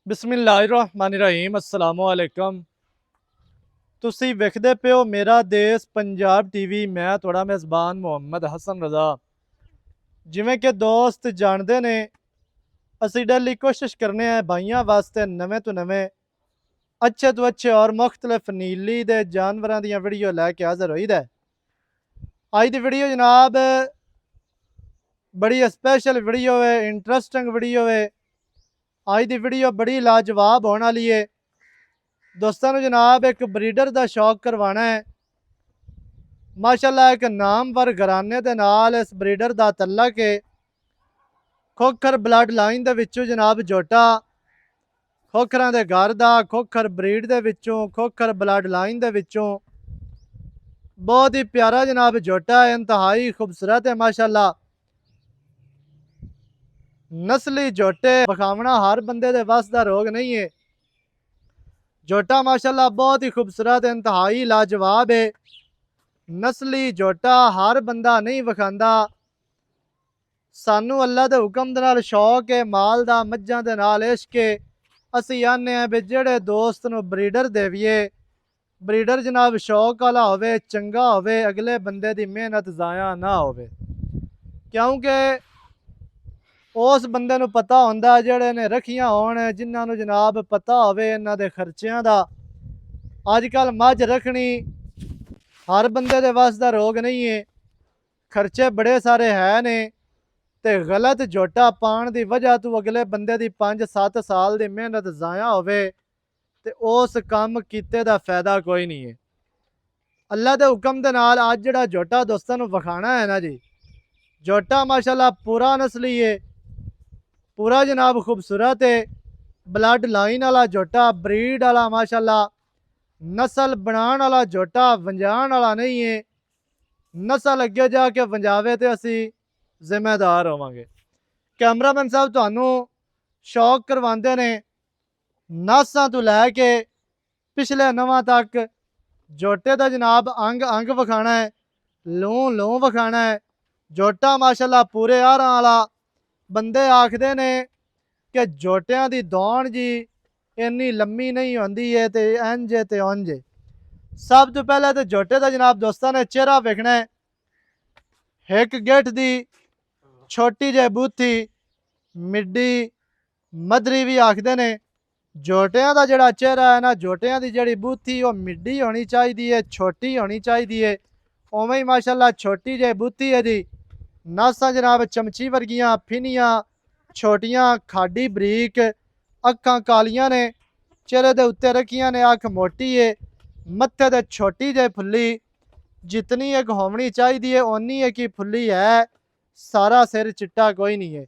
बिस्मिल्लाहिर्रहमानिर्रहीम अस्सलामु अलैकुम। ਤੁਸੀਂ ਵੇਖਦੇ ਪਿਓ ਮੇਰਾ ਦੇਸ਼ ਪੰਜਾਬ ਟੀਵੀ। ਮੈਂ ਤੁਹਾਡਾ ਮੇਜ਼ਬਾਨ ਮੁਹੰਮਦ ਹਸਨ ਰਜ਼ਾ। ਜਿਵੇਂ ਕਿ ਦੋਸਤ ਜਾਣਦੇ ਨੇ, ਅਸੀਂ ਡੇਲੀ ਕੋਸ਼ਿਸ਼ ਕਰਨੇ ਆ ਭਾਈਆਂ ਵਾਸਤੇ ਨਵੇਂ ਤੋਂ ਨਵੇਂ अच्छे तो अच्छे और मुख्तलिफ नीली दे जानवरों दी वीडियो लैके हाजिर होई दा। अज दी वीडियो जनाब बड़ी स्पेशल वीडियो है, इंटरेस्टिंग वीडियो है। अज दी वीडियो बड़ी लाजवाब होने वाली है। दोस्तों जनाब एक ब्रीडर का शौक करवाना है। माशाल्लाह एक नामवर घराने दे नाल इस ब्रीडर का तल्लक है। खोखर ब्लड लाइन दे विचों जनाब जोटा खोखरां दे घर दा खोखर ब्रीड दे विचों खोखर ब्लड लाइन दे विचों बहुत ही प्यारा जनाब जोटा है, इंतहाई खूबसूरत है माशाल्लाह। नस्ली जोटे विखावना हर बंदे दे वस दा रोग नहीं है। जोटा माशाल्लाह बहुत ही खूबसूरत है, इंतहाई लाजवाब है। नस्ली जोटा हर बंदा नहीं विखांदा। सानू अल्लाह दे हुक्म दे नाल शौक है, माल दा मज्जां दे नाल इश्क है। असी आने भी जेड़े दोस्त नूं ब्रीडर देवीए, ब्रीडर जनाब शौक वाला होवे, चंगा होवे, अगले बंदे दी मेहनत ज़ाया ना होवे। क्योंकि उस बंदे नूं पता होंदा जेड़े ने रखियां होण, जिन्हां नूं जनाब पता होवे इन्हां दे खर्चियां दा। अजकल मझ रखनी हर बंदे दे वस दा रोग नहीं है। खर्चे बड़े सारे है ने ते गलत जोटा पाण दी वजह तो अगले बंदे दी 5-7 साल दी मेहनत ज़ाया होवे ते उस काम कीते दा फायदा कोई नहीं है। अल्लाह दे हुक्म दे नाल अज जिहड़ा जोटा दोस्तां नूं विखाना है ना जी, जोटा माशाल्लाह पूरा नस्ली है, पूरा जनाब खूबसूरत है। ब्लड लाइन वाला जोटा, ब्रीड वाला माशाल्लाह, नस्ल बनाने वाला जोटा, वंजाण वाला नहीं है। नस्ल अगे जाके वंजावे तो असी जिम्मेदार होवांगे। कैमरामैन साहब तुहानू शौक करवाते ने नासां तो लैके पिछले नवां तक जोटे का जनाब अंग अंग विखाना है, लूं लूं विखाना है। जोटा माशाल्लाह पूरे आरां वाला। बंदे आखदे ने कि जोटियां दी दौड़ जी इन्नी लम्मी नहीं होंदी है ते इंज ते उंज। सब तो पहले तो जोटे का जनाब दोस्तां ने चेहरा वेखना है। हिक गिठ दी छोटी जी बूथी, मिड्डी मदरी भी आखते ने। जोटियां का जिहड़ा चेहरा है ना, जोटियां की जिहड़ी बूथी वो मिड्डी होनी चाहिए है, छोटी होनी चाहिए है। उवें ही माशाल्लाह छोटी जी बूथी है जी। नासां जनाब चमची वर्गियां, फिनियां छोटियां, खाडी बरीक, अखां कालियां ने, चेहरे के उत्ते रखियां ने, अख मोटी है, मत्थे ते छोटी जी फुल्ली, जितनी एक होनी चाहिए है उन्नी एक ही फुल्ली है। सारा सिर चिट्टा कोई नहीं है।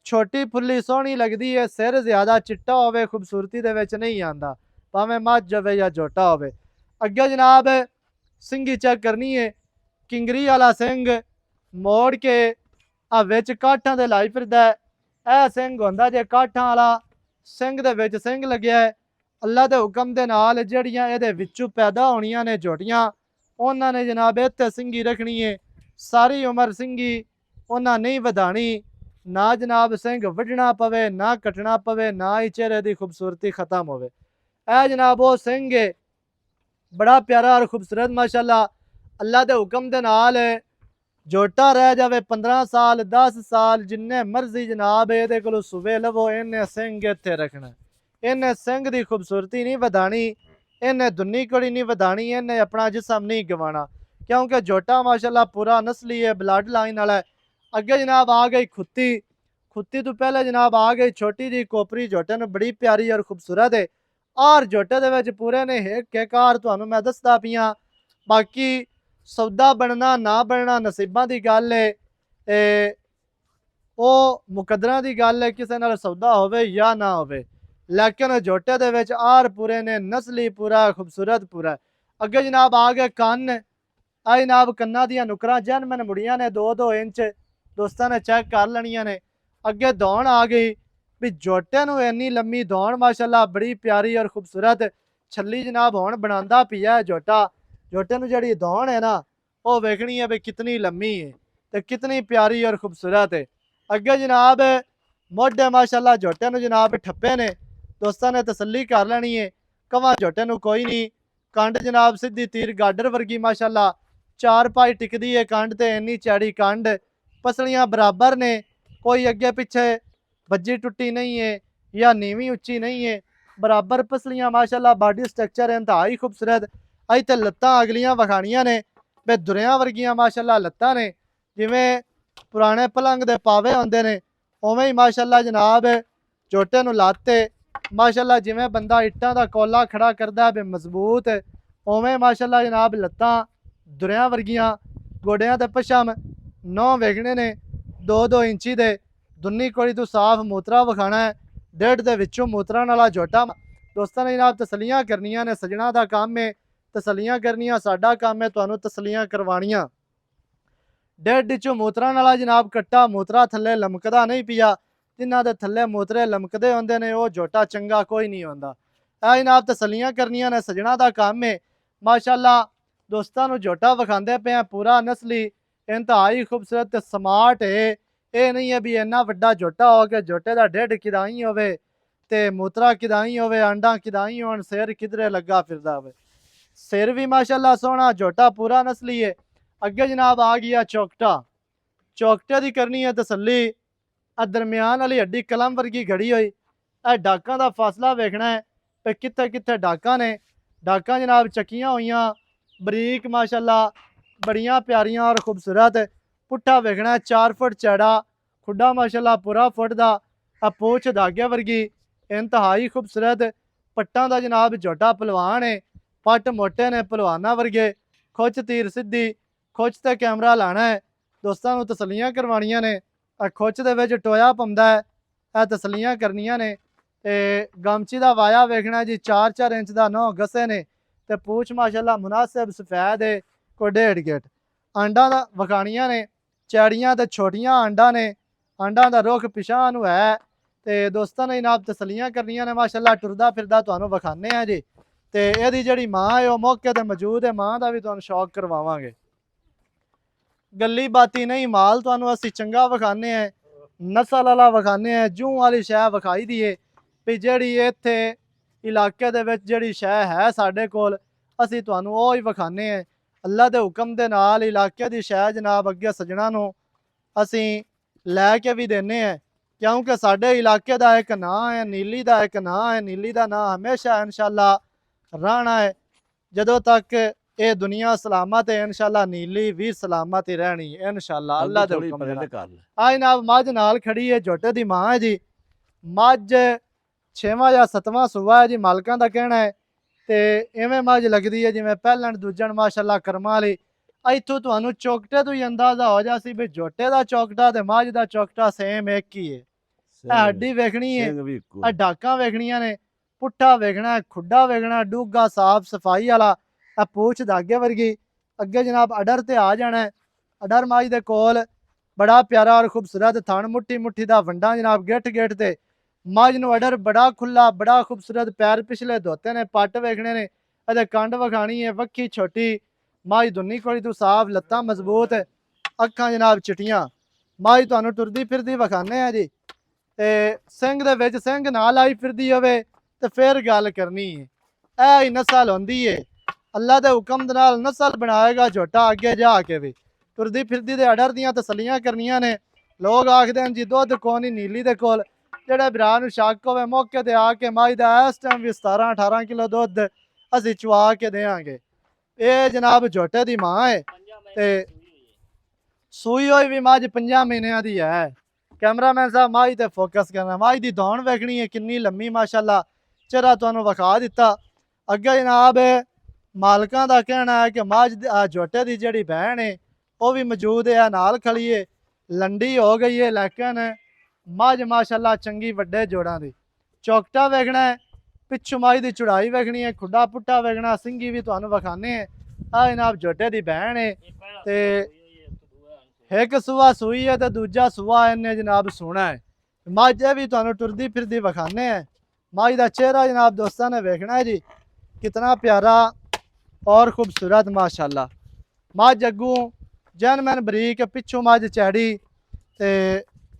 छोटी फुल्ली सोहनी लगती है, सिर ज़्यादा चिट्टा होवे खूबसूरती दे विच नहीं आंदा, भावें मझ होवे या जोटा होवे। अगे जनाब सिंगी चेक करनी है। किंगरी वाला सिंग मोड़ के आ विच काठां दे लाई फिरदा है। यह सिंग होंदा जे काठां वाला, सिंग दे विच सिंग लग्या है। अल्लाह दे हुक्म दे नाल जिहड़ियां इहदे विचों पैदा होणियां ने जोटियां, उन्हां ने जनाब इत्थे सिंगी रखनी है। सारी उम्र सिंगी उन्हां नहीं वधाणी। ना जनाब सिंह वढ़ना पवे, ना कटना पवे, ना ही चेहरे की खूबसूरती खत्म होवे। ऐ जनाब वो सिंह है, बड़ा प्यारा और खूबसूरत माशाल्लाह। अल्लाह के हुक्म के नाल जोटा रह जावे 15 साल 10 साल जिन्ने मर्जी जनाब ये को सुबह लवो, इन्हें सिंह इत्थे रखना। इन्हें सिंह की खूबसूरती नहीं वधाणी, इन्हें दुन्नी कड़ी नहीं वधाणी, इन्हें अपना जिसम नहीं गवाना। क्योंकि जोटा माशाल्लाह पूरा नस्ली है, ब्लड लाइन वाला है। अगे जनाब आ गई खुत्ती। खुत्ती तो पहले जनाब आ गई छोटी जी कोपरी जोटे ने, बड़ी प्यारी और खूबसूरत है। और जोटे दे विच पूरे ने एक कार तुहानू मैं दसदा पियां। बाकी सौदा बनना ना बनना नसीबां दी गल है, वो मुकदरां दी गल है, किसी नाल सौदा होवे या ना होवे। लेकिन जोटे दे विच आर पूरे ने, नस्ली पूरा खूबसूरत पूरा। अगे जनाब आ गए कन्न। आ जनाब कन्ना दियां नुकरां जैनमन मुड़ियां ने 2-2 इंच, दोस्तां ने चेक कर लैनियां ने। अगे दौड़ आ गई भी जोटे नूं इन्नी लम्मी दौड़ माशाल्लाह बड़ी प्यारी और खूबसूरत छली जनाब हुण बनांदा पिया है जोटा। जोटे नूं जिहड़ी दौड़ है ना, वो वेखनी है भी कितनी लम्मी है ते कितनी प्यारी और खूबसूरत है। अगे जनाब मोढे माशाल्लाह जोटे नूं जनाब ठप्पे ने, दोस्तों ने तसल्ली कर लेनी है। कवा झोटे नूं कोई नहीं, कंड जनाब सीधी तीर गाडर वर्गी माशाल्लाह, 4 पाई टिकदी है कंड ते, इन्नी चैड़ी कंड, पसलियां बराबर ने, कोई अगे पिछे भज्जी टुट्टी नहीं है या नीवी उच्ची नहीं है, बराबर पसलियां माशाल्लाह, बॉडी स्ट्रक्चर इंतहाई खूबसूरत। अज तो लत्तां अगलियां वखाणियां ने बे दुरियां वर्गियां माशाल्लाह लत्तां ने, जिवें पुराने पलंग दे पावे होंदे ने उवें ही माशाल्लाह जनाब झोटे नूं लाते माशाल्लाह, जिवें बंदा इट्टां दा कोला खड़ा करदा बे मजबूत, उवें माशाल्लाह जनाब लत्तां दुरियां वर्गियां, गोडियां ते पछम 9 वेखणे ने 2-2 इंची दे, दुन्नी कोड़ी तू साफ मूत्रा विखाना है, 1.5 दे विचों मूत्रा नाला झोटा। दोस्तों ने जनाब तसलियां करनियां ने, सजना दा काम है तसलियां करनियां, साडा काम है तुहानूं तसलियां करवानियां। 1.5 चों मूत्रा नाला जनाब कट्टा मूत्रा थल्ले लमकदा नहीं पिया, जिन्हां दे थल्ले मूत्रे लमकदे होंदे ने वो झोटा चंगा कोई नहीं होंदा। ऐ जनाब तसलियां करनियां ने, सजना दा काम है माशाल्लाह। दोस्तां नूं झोटा विखांदे पे पूरा नस्ली इंतहाई खूबसूरत ते स्मार्ट है। ये नहीं है भी इन्ना वड्डा झोटा हो के झोटे दा ढिड किदाई होवे ते मूत्रा किदाई होवे, अंडा किदाई होण, सिर किधरे लगा फिरदा होवे। सिर भी माशाल्लाह सोहना, झोटा पूरा नस्ली है। अगे जनाब आ गया चौकटा, चौकटे की करनी है तसली। दरम्यान वाली हड्डी कलम वर्गी घड़ी हुई, डाकां का फासला वेखना है पे कित्थे कित्थे डाकां ने। डाकां जनाब चक्कियां हुई बरीक माशाल्लाह, बड़ियां प्यारियां और खूबसूरत। पुट्ठा वेखना है 4 फुट चौड़ा, खुड्डा माशाल्लाह पूरा फुट दा, पूछ धागे वर्गी इंतहाई खूबसूरत। पट्टां दा जनाब झोटा पलवान है, पट मोटे ने पलवाना वर्गे, खुच तीर सीधी, खुच ते कैमरा लाना है। दोस्तों नूं तसलियां करवानियां ने, खुच दे विच टोया पौंदा है, यह तसलियां करनियां ने। ते गमची दा वाया वेखना जी 4-4 इंच दा 9 गसे ने, ते पूछ माशाल्लाह मुनासिब सफेद है, कोई 1.5 गिट। आंडा दा वखाणियां ने, चैड़ियां ते छोटियां आंडा ने, आंडा दा रुख पिछां नूं है। ते दोस्तों ने जनाब तसलियां करनियां ने माशाल्लाह, टुरदा फिरदा तुहानूं विखाने हैं जी। ते इहदी जिहड़ी मां है वो मौके ते मौजूद है, मां दा भी तुहानूं शौक करवावांगे। गली बाती नहीं, माल तुहानूं असीं चंगा विखाने हैं, नस्ल वाला विखाने हैं, जूं वाली शै विखाई दी है भी जिहड़ी इत्थे इलाके दे विच जिहड़ी शै है साडे कोल, असीं तुहानूं वो ही विखाने हैं। अल्लाह दे हुक्म दे नाल इलाके दी शै जनाब अगे सजना नूं असीं लै के भी देने हैं, क्योंकि साडे इलाके दा एक नां है, नीली दा एक नां है, नीली दा नां हमेशा इंशाअल्लाह रहना है। जदों तक ये दुनिया सलामत है इंशाअल्लाह नीली भी सलामत ही रहनी है इंशाअल्लाह, अल्लाह दे हुक्म दे नाल। आ जनाब मझ नाल खड़ी है, झोटे दी मां है जी। मझ 6वां या 7वां सूआ है जी, मालकां दा कहना है। ते इवें मझ लगदी है जिवें पहलण दूजण माशाअल्लाह कर्मां वाली। इत्थों तुहानूं चौकटे तो ही अंदाजा हो जासी भी झोटे दा चौकटा ते मझ दा चौकटा सेम एक ही है। हड्डी वेखनी है, डाकां वेखनियां ने, पुट्ठा वेखना है, खुड्डा वेखना, डूगा साफ सफाई वाला, पूछ धागे वर्गी। अगे जनाब अडर ते आ जाना है, अडर मझ दे कोल बड़ा प्यारा और खूबसूरत थण, मुट्ठी मुट्ठी दा वंडा जनाब गिठ गिठ ते। मझ नूं अडर बड़ा खुला बड़ा खूबसूरत, पैर पिछले धोते ने, पट वेखने ने, अदे कंड वखाणी है, वक्खी छोटी, मझ दुन्नी कोड़ी तू साफ, लत्तां मजबूत, अखां जनाब चिट्टियां। मझ तुहानूं टुरदी फिरदी वखाने हैं जी। ते सिंह दे विच सिंह ना लाई फिरदी होवे ते फिर गल करनी है। ऐ ही नस्ल होंदी है, अल्लाह दे हुक्म दे नाल नस्ल बनाएगा झोटा अगे जाके भी। टुरदी फिरदी दे अडर दियां तसलियां करनियां ने। लोग आखदे हैं जी दुध कौन ही नीली दे कोल, जेड़े भरा नूं शक होवे मौके ते आके मझ दा इस टाइम भी 17-18 किलो दुध असीं चुआ के देंगे। ये जनाब झोटे दी मां है ते सूई होई भी मझ 5 महीनों दी है। कैमरामैन साहब मझ ते फोकस करना, मझ दी दौड़ वेखनी है किन्नी लम्मी माशाल्लाह, चेहरा तुहानूं विखा दिता। अगे जनाब मालकां दा कहना है कि मझ झोटे दी जिहड़ी बहन है वो भी मौजूद है, नाल खड़ी है, लंडी हो गई है, लेकिन मझ माशाल्लाह चंगी वड्डे जोड़ां दी। चौकटा वेखना है, पिछू मझ दी चौड़ाई वेखनी है, खुड्डा पुट्ठा वेखना, सिंगी भी तुहानूं विखाने हैं। आ जनाब झोटे दी बहन है ते एक सूआ सूई है तो दूजा सूआ इन्हें जनाब सूना है। मझ भी तुहानूं टुरदी फिरदी विखाने हैं। मझ दा चेहरा जनाब दोस्तों ने वेखना है जी, कितना प्यारा और खूबसूरत माशाल्लाह। मझ अगू जनमैन बरीक, पिछू मझ चैड़ी ते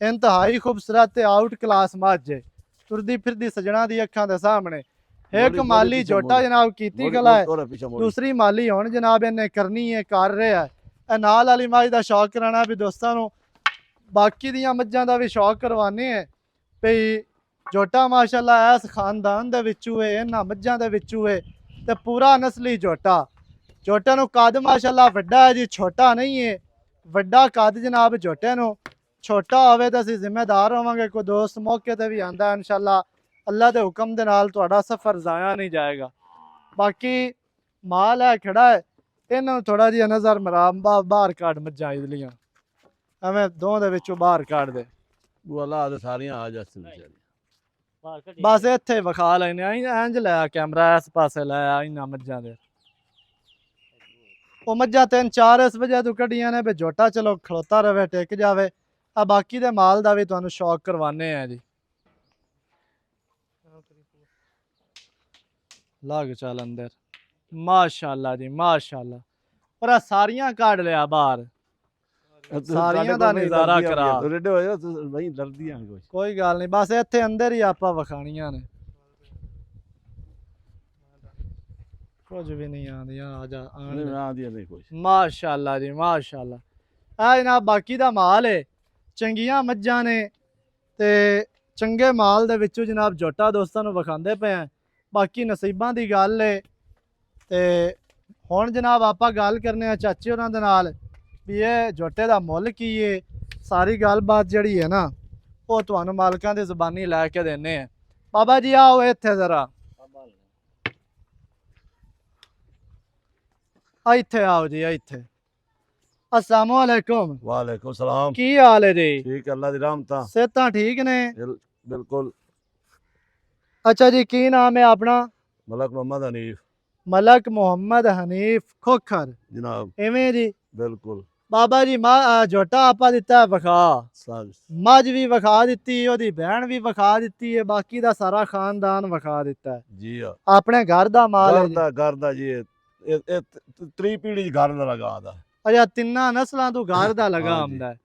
इंतहाई खूबसूरत ते आउट क्लास मझ है। ਤੁਰਦੀ ਫਿਰਦੀ ਸਜਣਾ ਦੀ ਅੱਖਾਂ ਦੇ ਸਾਹਮਣੇ। ਇੱਕ ਮੋੜੀ ਮਾਲੀ ਪਿੱਛੇ ਝੋਟਾ ਮੋੜੀ। ਜਨਾਬ ਕੀਤੀ ਮੋੜੀ ਗਲਾ ਹੈ, ਤੋਰਾ ਪਿੱਛੇ ਮੋੜੀ। ਦੂਸਰੀ ਮਾਲੀ ਹੁਣ ਜਨਾਬ ਇਹਨੇ ਕਰਨੀ ਹੈ, ਕਰ ਰਿਹਾ ਹੈ। ਇਹ ਨਾਲ ਵਾਲੀ ਮੱਝ ਦਾ ਸ਼ੌਕ ਕਰਾਣਾ ਵੀ ਦੋਸਤਾਂ ਨੂੰ ਬਾਕੀ ਦੀਆਂ ਮੱਝਾਂ ਦਾ ਵੀ ਸ਼ੌਕ ਕਰਵਾਨੇ ਹੈ ਭਈ ਝੋਟਾ ਮਾਸ਼ਾਅੱਲਾ ਇਸ ਖਾਨਦਾਨ ਦੇ ਵਿੱਚੋਂ ਹੈ, ਇਹਨਾਂ ਮੱਝਾਂ ਦੇ ਵਿੱਚੋਂ ਹੈ ਤੇ ਪੂਰਾ ਨਸਲੀ ਝੋਟਾ। ਝੋਟੇ ਨੂੰ ਕੱਦ ਮਾਸ਼ਾਅੱਲਾ ਵੱਡਾ ਹੈ ਜੀ, ਛੋਟਾ ਨਹੀਂ ਹੈ, ਵੱਡਾ ਕੱਦ ਜਨਾਬ ਝੋਟੇ ਨੂੰ। ਛੋਟਾ ਹੋਵੇ ਤਾਂ ਅਸੀਂ ਜ਼ਿੰਮੇਦਾਰ ਹੋਵਾਂਗੇ, ਕੋਈ ਦੋਸਤ ਮੌਕੇ ਤੇ ਵੀ ਆਂਦਾ ਇਨਸ਼ਾਅੱਲਾ ਅੱਲਾ ਦੇ ਹੁਕਮ ਦੇ ਨਾਲ ਤੁਹਾਡਾ ਸਫ਼ਰ ਜ਼ਾਇਆ ਨਹੀਂ ਜਾਏਗਾ। ਬਾਕੀ ਮਾਲ ਹੈ ਖੜਾ ਹੈ, ਇਹਨਾਂ ਨੂੰ ਥੋੜਾ ਜਿਹਾ ਨਜ਼ਰ ਮਰਾਮ ਬਾਹਰ ਕੱਢ ਮੱਝਾਂ ਇਦਲੀਆਂ ਐਵੇਂ ਦੋ ਦੇ ਵਿੱਚੋਂ ਬਾਹਰ ਕੱਢ ਦੇ। ਵਾਲਾ ਦੇ ਸਾਰੀਆਂ ਆ ਜਾਸਨ ਬਸ ਇੱਥੇ ਵਿਖਾ ਲੈਨੇ ਆ, ਇੰਜ ਲਾਇਆ ਕੈਮਰਾ ਇਸ ਪਾਸੇ ਲਾਇਆ ਇਹਨਾਂ ਮੱਝਾਂ ਦੇ। ਉਹ ਮੱਝਾਂ 3-4 ਇਸ ਵਜ੍ਹਾ ਤੋਂ ਕੱਢੀਆਂ ਨੇ ਵੀ ਝੋਟਾ ਚਲੋ ਖਲੋਤਾ ਰਵੇ, ਟਿਕ ਜਾਵੇ। ਆ ਬਾਕੀ ਦੇ ਮਾਲ ਦਾ ਵੀ ਤੁਹਾਨੂੰ ਸ਼ੌਕ ਕਰਵਾਨੇ ਆ ਜੀ। ਲੱਗ ਚੱਲ ਅੰਦਰ ਮਾਸ਼ਾਅੱਲਾ ਜੀ ਮਾਸ਼ਾਅੱਲਾ। ਪਰ ਆ ਸਾਰੀਆਂ ਕੱਢ ਲਿਆ ਬਾਹਰ, ਸਾਰੀਆਂ ਦਾ ਨਜ਼ਾਰਾ ਕਰਾ। ਰੇਡੇ ਹੋਏ ਨਹੀਂ ਡਰਦੀਆਂ ਕੋਈ ਗੱਲ ਨਹੀਂ, ਬਸ ਇੱਥੇ ਅੰਦਰ ਹੀ ਆਪਾਂ ਵਿਖਾਣੀਆਂ ਨੇ, ਕੁਝ ਵੀ ਨਹੀਂ ਆਉਂਦੀਆਂ। ਆ ਜਾ ਆਉਂਦੀਆਂ ਨਹੀਂ ਕੁਝ। ਮਾਸ਼ਾਅੱਲਾ ਜੀ ਮਾਸ਼ਾਅੱਲਾ। ਆ ਜਨਾਬ ਬਾਕੀ ਦਾ ਮਾਲ ਹੈ, ਚੰਗੀਆਂ ਮੱਝਾਂ ਨੇ ਤੇ ਚੰਗੇ ਮਾਲ ਦੇ ਵਿੱਚੋਂ ਜਨਾਬ ਝੋਟਾ ਦੋਸਤਾਂ ਨੂੰ ਵਿਖਾਉਂਦੇ ਪਏ ਆ। ਬਾਕੀ ਨਸੀਬਾਂ ਦੀ ਗੱਲ ਹੈ। ਤੇ ਹੁਣ ਜਨਾਬ ਆਪਾਂ ਗੱਲ ਕਰਨੇ ਆ ਚਾਚੇ ਉਹਨਾਂ ਦੇ ਨਾਲ ਵੀ ਇਹ ਝੋਟੇ ਦਾ ਮੁੱਲ ਕੀ ਹੈ। ਸਾਰੀ ਗੱਲਬਾਤ ਜਿਹੜੀ ਹੈ ਨਾ ਉਹ ਤੁਹਾਨੂੰ ਮਾਲਕਾਂ ਦੀ ਜ਼ੁਬਾਨੀ ਲੈ ਕੇ ਦੇਣੇ ਆ। ਬਾਬਾ ਜੀ ਆਓ ਇੱਥੇ ਜ਼ਰਾ, ਇੱਥੇ ਆਓ ਜੀ ਇੱਥੇ। अस्सलामु अलैकुम। वालेकुम सलाम। की हाल है जी? ठीक अल्लाह दी रहमत। सेहतां ठीक ने? बिल्कुल। अच्छा जी, की नाम है अपना? मलक मोहम्मद हनीफ। मलक मोहम्मद हनीफ खोखर जनाब। इवें जी? बिल्कुल। बाबा जी झोटा आपा दिता है विखा, मझ भी विखा दी, ओदी बहन भी विखा दी है, बाकी दा सारा खानदान विखा दिता है जी। अपने घर दा माल है? घर दा जी त्री पीढ़ी घर दा लगा दा। अच्छा, तिन्ना नस्लां तो घर दा लगा आंदा है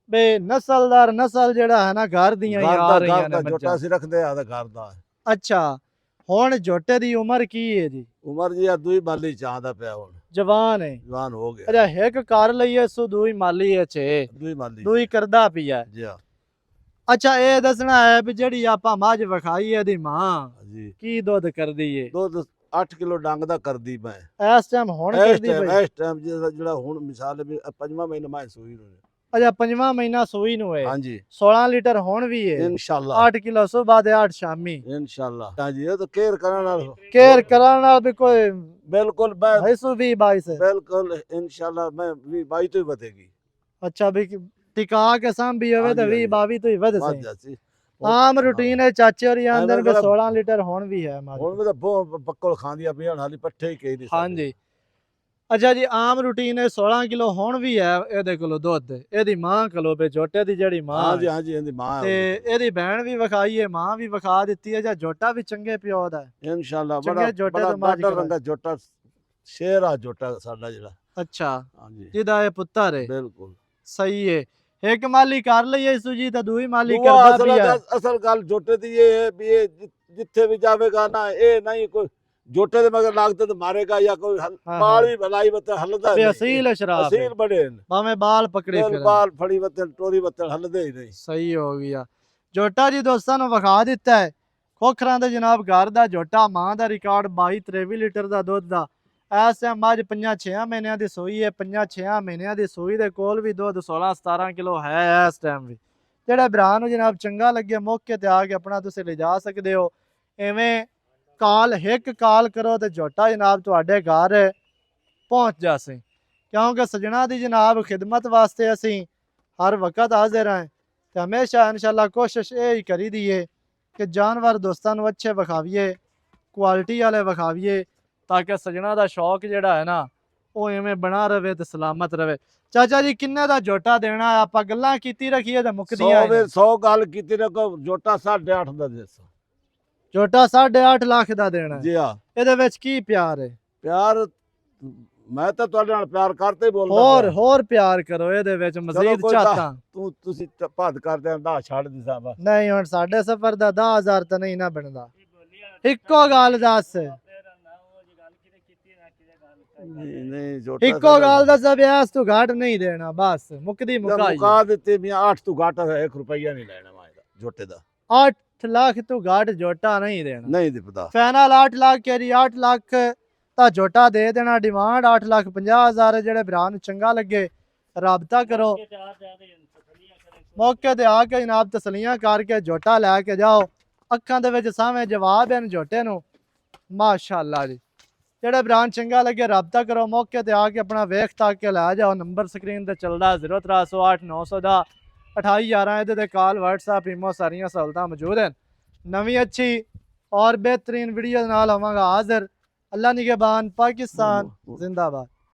बे नस्ल दर नस्ल जेड़ा है ना घर दियां ही आ रही ने। झोटा सी रखदे आ दा घर दा। अच्छा, हुण झोटे दी उम्र की है जी? उम्र जी दुई माली चाहदा पिया हुण। जवान है? जवान हो गया। अच्छा, एक कर लईए सो दुई माली है छे दुई माली दुई करदा पिया जी। अच्छा, ये दसना है भी जेड़ी आपा मझ विखाई है दी मां जी की दुध करदी है? दुध 8 किलो डंग दा करदी मैं इस टाइम हुण करदी पई? इस टाइम जेड़ा हुण मिसाल भी 5वां महीना मैं सूई नु। अच्छा, 5वां महीना सूई नु है? हां जी। 16 लीटर हुण भी है इंशाल्लाह। 8 किलो सुबह दे 8 शामी इंशाल्लाह। हां जी, ये तो केयर करन नाल भी कोई बिल्कुल मैं 22 है बिल्कुल इंशाल्लाह मैं 22 तो ही बतेगी। अच्छा, भी टिका के सांभी होवे तो 22 तो ही वध बात से जासी आम रूटीन है चाचे और अंदर के 16 लीटर हुण भी है हमारे। हुण में तो बहुत पक्कल खांदी आ पिया हाली पट्ठे ही कही दी। हां जी। अच्छा जी, आम रूटीन है 16 किलो हुण भी है एदे कोलो दुध, एदी मां कोलो बे झोटे दी जेड़ी मां। हां जी हां जी, एदी मां ते एदी बहन भी विखाई है, मां भी विखा दित्ती है। जा झोटा भी चंगे प्यो दा है इंशाल्लाह। चंगे झोटे तो मां बड़ा रंगा झोटा शेर आ झोटा साडा जेड़ा। अच्छा, हां जी जिदा ए पुत्तर है? बिल्कुल सही है। एक माली कर लईए सुजी ते दूई माली करदा भी है। असल गल झोटे दी ये है भी ये जिथे भी जावेगा ना ये नहीं कोई झोटे दे मगर लागते तो मारेगा या कोई बाल भी भलाई बते हलदा बे नहीं। असील शराब असील बड़े भाਵੇਂ बाल पकड़े फिर बाल फड़ी बते टोरी बते हलदे ही नहीं। सही हो गया। झोटा जी दोस्तां ਨੂੰ ਵਿਖਾ ਦਿੱਤਾ ਹੈ ਖੋਖਰਾਂ ਦੇ ਜਨਾਬ ਘਰ ਦਾ ਝੋਟਾ, ਮਾਂ ਦਾ ਰਿਕਾਰਡ 22-23 ਲੀਟਰ ਦਾ ਦੁੱਧ ਦਾ। ਇਸ ਟਾਈਮ ਮੱਝ 5-6 ਮਹੀਨਿਆਂ ਦੀ ਸੂਈ ਹੈ, 5-6 ਮਹੀਨਿਆਂ ਦੀ ਸੂਈ ਦੇ ਕੋਲ ਵੀ ਦੁੱਧ 16-17 ਕਿਲੋ ਹੈ ਇਸ ਟਾਈਮ ਵੀ। ਜਿਹੜਾ ਭਰਾ ਨੂੰ ਜਨਾਬ ਚੰਗਾ ਲੱਗੇ ਮੌਕੇ ਤੇ ਆ ਕੇ ਆਪਣਾ ਤੁਸੀਂ ਲਿਜਾ ਸਕਦੇ ਹੋ। ਐਵੇਂ ਇੱਕ ਕਾਲ ਕਰੋ ਤੇ ਝੋਟਾ ਜਨਾਬ ਤੁਹਾਡੇ ਘਰ ਪਹੁੰਚ ਜਾਸੇ, ਕਿਉਂਕਿ ਸਜਣਾ ਦੀ ਜਨਾਬ ਖਿਦਮਤ ਵਾਸਤੇ ਅਸੀਂ ਹਰ ਵਕਤ ਹਾਜ਼ਰ ਹਾਂ ਤੇ ਹਮੇਸ਼ਾ ਇਨਸ਼ਾਅੱਲਾ ਕੋਸ਼ਿਸ਼ ਇਹ ਹੀ ਕਰੀ ਦੀ ਹੈ ਕਿ ਜਾਨਵਰ ਦੋਸਤਾਂ ਨੂੰ ਅੱਛੇ ਵਿਖਾਵੀਏ, ਕੁਆਲਿਟੀ ਵਾਲੇ ਵਿਖਾਵੀਏ, ताकि सजना का शौक जिहड़ा है ना वो इवें बना रहे तो सलामत रहे। चाचा जी, किन्ने दा झोटा देना है? आप गल्लां कीती रखिए ते मुकदियां 100 गल कीती रखो। झोटा 8.5 दा देसो। झोटा 8.5 लाख दा देना है जी हां। ਇਹਦੇ ਵਿੱਚ ਕੀ ਪਿਆਰ ਹੈ? प्यार ਮੈਂ ਤਾਂ ਤੁਹਾਡੇ ਨਾਲ ਪਿਆਰ ਕਰਤੇ ਬੋਲਦਾ ਹੋਰ ਪਿਆਰ ਕਰੋ ਇਹਦੇ ਵਿੱਚ ਮਜ਼ੀਦ ਕੋਈ ਚਾਹਤਾ ਤੁਸੀਂ ਭੱਦ ਕਰਦੇ ਦਾ ਛੱਡ ਦਿਸਾ ਬਸ ਨਹੀਂ ਹੁਣ ਸਾਡੇ ਸਫਰ ਦਾ 10000 ਤਾਂ ਨਹੀਂ ਨਾ ਬਣਦਾ ਇੱਕੋ ਗੱਲ ਦੱਸ ਨਹੀਂ ਇੱਕੋ ਗੱਲ ਦੱਸ ਅਭਿਆਸ ਤੂੰ ਘਾਟ ਨਹੀਂ ਦੇਣਾ ਬਸ ਮੁਕਦੀ ਮੁਕਾਈ ਮੁਕਾ ਦਿੱਤੇ ਮੈਂ 8 ਤੋਂ ਘੱਟ 1 ਰੁਪਈਆ ਨਹੀਂ ਲੈਣਾ ਮੈਂ ਝੋਟੇ ਦਾ 8 ਲੱਖ ਤੂੰ ਘਾਟ ਝੋਟਾ ਨਹੀਂ ਦੇਣਾ ਨਹੀਂ ਦਿਪਦਾ ਫਾਈਨਲ 8 ਲੱਖ ਕਰੀ 8 ਲੱਖ ਤਾਂ ਝੋਟਾ ਦੇ ਦੇਣਾ ਡਿਮਾਂਡ 8,50,000 ਜਿਹੜੇ ਭਰਾ ਨੂੰ ਚੰਗਾ ਲੱਗੇ ਰਾਬਤਾ ਕਰੋ ਮੌਕੇ ਤੇ ਆ ਕੇ ਜਨਾਬ ਤਸਲੀਆਂ ਕਰਕੇ ਝੋਟਾ ਲੈ ਕੇ ਜਾਓ ਅੱਖਾਂ ਦੇ ਵਿੱਚ ਸਾਹਮਣੇ ਜਵਾਬ ਹਨ ਝੋਟੇ ਨੂੰ ਮਾਸ਼ਾਅੱਲਾ ਜੀ ਜਿਹੜੇ ਭਰਾ ਚੰਗਾ ਲੱਗੇ ਰਾਬਤਾ ਕਰੋ ਮੌਕੇ ਤੇ ਆ ਕੇ ਆਪਣਾ ਵੇਖ ਤੱਕ ਕੇ ਲੈ ਜਾਓ ਨੰਬਰ ਸਕਰੀਨ ਤੇ ਚੱਲਦਾ 0308 900 ਦਾ 2811 ਇਹਦੇ ਤੇ ਕਾਲ WhatsApp ਈਮੋ ਸਾਰੀਆਂ ਸਹੂਲਤਾਂ ਮੌਜੂਦ ਹਨ ਨਵੀਂ ਅੱਛੀ ਔਰ बेहतरीन वीडियो नाल होवांगा हाजिर अल्लाह निगहबान पाकिस्तान जिंदाबाद।